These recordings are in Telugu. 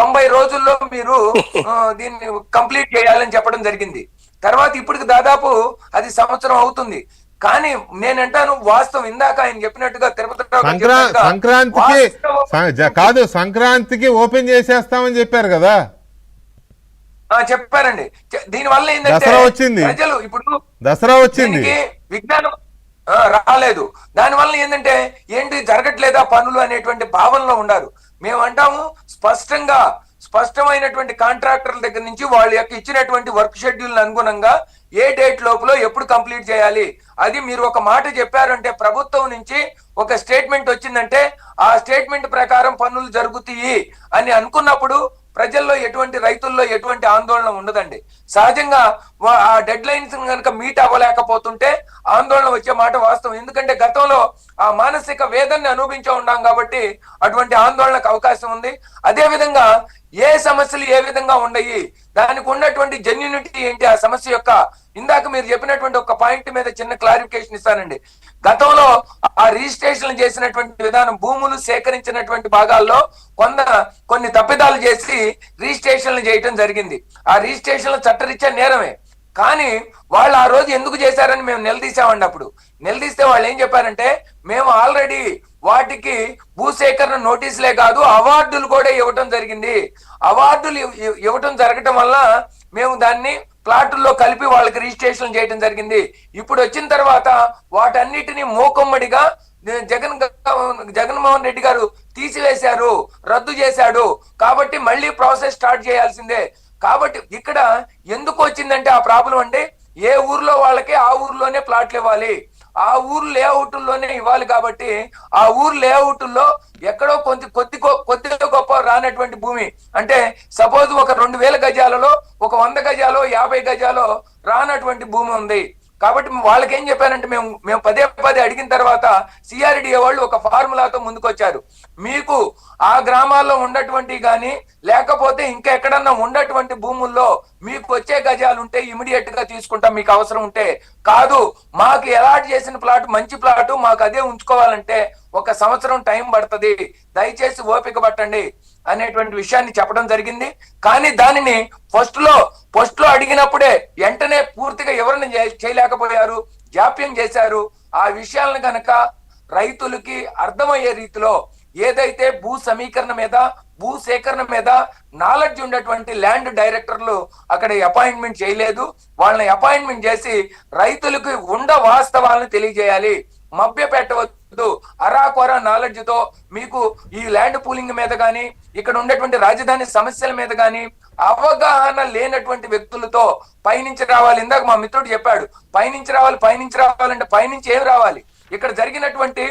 90 రోజుల్లో మీరు దీన్ని కంప్లీట్ చేయాలని చెప్పడం జరిగింది. తర్వాత ఇప్పటికి దాదాపు అది సంవత్సరం అవుతుంది. కానీ నేనంటాను వాస్తవం, ఇందాక ఆయన చెప్పినట్టుగా సంక్రాంతికి కాదు, సంక్రాంతికి ఓపెన్ చేసేస్తామని చెప్పారు కదా. చెప్పారండి. దీని వల్ల ఏంటంటే ప్రజలు ఇప్పుడు దసరా వచ్చింది, విజ్ఞానం రాలేదు. దానివల్ల ఏంటంటే ఏంటి జరగట్లేదా పనులు అనేటువంటి భావనలో ఉన్నారు. మేము అంటాము స్పష్టమైనటువంటి కాంట్రాక్టర్ల దగ్గర నుంచి వాళ్ళ యొక్క ఇచ్చినటువంటి వర్క్ షెడ్యూల్ అనుగుణంగా ఏ డేట్ లోపల ఎప్పుడు కంప్లీట్ చేయాలి, అది మీరు ఒక మాట చెప్పారంటే ప్రభుత్వం నుంచి ఒక స్టేట్మెంట్ వచ్చిందంటే ఆ స్టేట్మెంట్ ప్రకారం పనులు జరుగుతాయి అని అనుకున్నప్పుడు ప్రజల్లో రైతుల్లో ఎటువంటి ఆందోళన ఉండదండి. సహజంగా ఆ డెడ్ లైన్స్ కనుక మీట్ అవ్వలేకపోతుంటే ఆందోళన వచ్చే మాట వాస్తవం. ఎందుకంటే గతంలో ఆ మానసిక వేదనని అనుభవించే ఉన్నాం కాబట్టి అటువంటి ఆందోళనకు అవకాశం ఉంది. అదే విధంగా ఏ సమస్యలు ఏ విధంగా ఉండయి, దానికి ఉన్నటువంటి జెన్యూనిటీ ఏంటి, ఆ సమస్య యొక్క ఇందాక మీరు చెప్పినటువంటి ఒక పాయింట్ మీద చిన్న క్లారిఫికేషన్ ఇస్తానండి. గతంలో ఆ రిజిస్ట్రేషన్ చేసినటువంటి విధానం, భూములు సేకరించినటువంటి భాగాల్లో కొన్ని తప్పిదాలు చేసి రిజిస్ట్రేషన్లు చేయటం జరిగింది. ఆ రిజిస్ట్రేషన్లు చట్టరీత్యా నేరమే. కానీ వాళ్ళు ఆ రోజు ఎందుకు చేశారని మేము నిలదీసామండి. అప్పుడు నిలదీస్తే వాళ్ళు ఏం చెప్పారంటే, మేము ఆల్రెడీ వాటికి భూసేకరణ నోటీసులే కాదు అవార్డులు కూడా ఇవ్వటం జరిగింది. అవార్డులు ఇవ్వటం జరగటం వల్ల మేము దాన్ని ప్లాటుల్లో కలిపి వాళ్ళకి రిజిస్ట్రేషన్ చేయడం జరిగింది. ఇప్పుడు వచ్చిన తర్వాత వాటన్నిటిని మూకమ్మడిగా జగన్మోహన్ రెడ్డి గారు తీసివేశారు, రద్దు చేశాడు. కాబట్టి మళ్ళీ ప్రాసెస్ స్టార్ట్ చేయాల్సిందే. కాబట్టి ఇక్కడ ఎందుకు వచ్చిందంటే ఆ ప్రాబ్లం అంటే, ఏ ఊర్లో వాళ్ళకి ఆ ఊర్లోనే ప్లాట్లు ఇవ్వాలి, ఆ ఊరు లేఅవుట్లోనే ఇవ్వాలి. కాబట్టి ఆ ఊరు లేఅవుట్లో ఎక్కడో కొద్దిగా గొప్ప రానటువంటి భూమి అంటే సపోజ్ ఒక 2000 గజాలలో ఒక 100 గజాలో 50 గజాలో రానటువంటి భూమి ఉంది. కాబట్టి వాళ్ళకి ఏం చెప్పారంటే, మేము పదే అడిగిన తర్వాత సిఆర్డిఏ వాళ్ళు ఒక ఫార్ములాతో ముందుకొచ్చారు. మీకు ఆ గ్రామాల్లో ఉన్నటువంటి కానీ లేకపోతే ఇంకా ఎక్కడన్నా ఉన్నటువంటి భూముల్లో మీకు వచ్చే గజాలు ఉంటే ఇమీడియట్ గా తీసుకుంటాం, మీకు అవసరం ఉంటే. కాదు, మాకు అలాట్ చేసిన ప్లాట్ మంచి ప్లాటు, మాకు అదే ఉంచుకోవాలంటే 1 సంవత్సరం టైం పడుతుంది, దయచేసి ఓపిక పట్టండి అనేటువంటి విషయాన్ని చెప్పడం జరిగింది. కానీ దానిని ఫస్ట్ లో అడిగినప్పుడే వెంటనే పూర్తిగా ఎవరిని చేయలేకపోయారు, జాప్యం చేశారు. ఆ విషయాలను కనుక రైతులకి అర్థమయ్యే రీతిలో ఏదైతే భూ సమీకరణ మీద భూ సేకరణ మీద నాలెడ్జ్ ఉన్నటువంటి ల్యాండ్ డైరెక్టర్లు అక్కడ అపాయింట్మెంట్ చేయలేదు. వాళ్ళని అపాయింట్మెంట్ చేసి రైతులకు వాస్తవాలను తెలియజేయాలి, మభ్య పెట్టవద్దు. అరాకొర నాలెడ్జ్ తో మీకు ఈ ల్యాండ్ పూలింగ్ మీద కానీ ఇక్కడ ఉండేటువంటి రాజధాని సమస్యల మీద కానీ అవగాహన లేనటువంటి వ్యక్తులతో పైనుంచి రావాలి. ఇందాక మా మిత్రుడు చెప్పాడు, పైనుంచి రావాలంటే పైనుంచి ఏం రావాలి? ఇక్కడ జరిగినటువంటి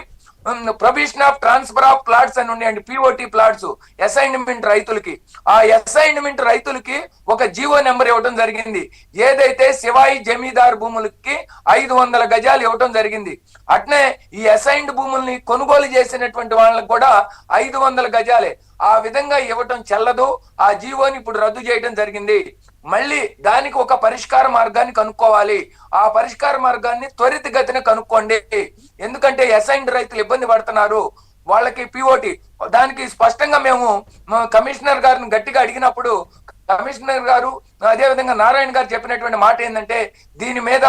provision of transfer of plots అని ఉన్నాయండి, పిఓటి ప్లాట్స్ అసైన్మెంట్ రైతులకి. ఆ అసైన్మెంట్ రైతులకి ఒక జీవో నెంబర్ ఇవ్వడం జరిగింది. ఏదైతే శివాయి జమీదార్ భూములకి 500 గజాలు ఇవ్వడం జరిగింది. అట్నే ఈ అసైన్డ్ భూముల్ని కొనుగోలు చేసినటువంటి వాళ్ళకి కూడా 500 గజాలే. ఆ విధంగా ఇవ్వటం చెల్లదు. ఆ జీవోని ఇప్పుడు రద్దు చేయడం జరిగింది. మళ్ళీ దానికి ఒక పరిష్కార మార్గాన్ని కనుక్కోవాలి. ఆ పరిష్కార మార్గాన్ని త్వరితగతిన కనుక్కోండి. ఎందుకంటే అసైన్డ్ రైతులు ఇబ్బంది పడుతున్నారు, వాళ్ళకి పిఓటి. దానికి స్పష్టంగా మేము కమిషనర్ గారిని గట్టిగా అడిగినప్పుడు కమిషనర్ గారు అదే విధంగా నారాయణ గారు చెప్పినటువంటి మాట ఏంటంటే, దీని మీద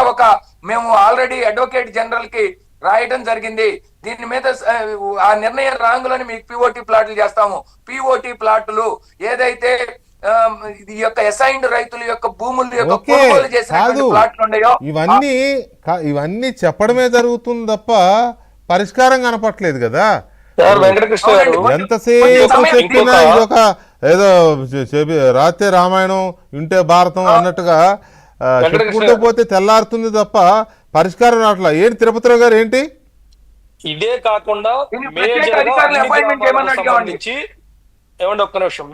మేము ఆల్రెడీ అడ్వకేట్ జనరల్ కి రాయడం జరిగింది. దీని మీద ఆ నిర్ణయం రాంగులని మీకు పిఓటి ప్లాట్లు చేస్తాము. పిఓటి ప్లాట్లు ఏదైతే ఈ యొక్క అసైన్డ్ రైతుల యొక్క భూముల యొక్క కొనుగోలు చేసిన ప్లాట్లు ఉన్నాయో ఇవన్నీ చెప్పడమే జరుగుతుంది తప్ప పరిష్కారం కనపట్లేదు కదా. ఎంతసేపు చెప్పినా ఇదొక ఏదో రాతే రామాయణం ఇంటే భారతం అన్నట్టుగా చెప్పుకుంటూ పోతే తెల్లారుతుంది తప్ప పరిష్కారం రావట్లా. ఏంటి తిరుపతిరావు గారు, ఏంటి ఇదే కాకుండా మేజర్ గా సంబంధించి ఏమంటే ఒక్క నిమిషం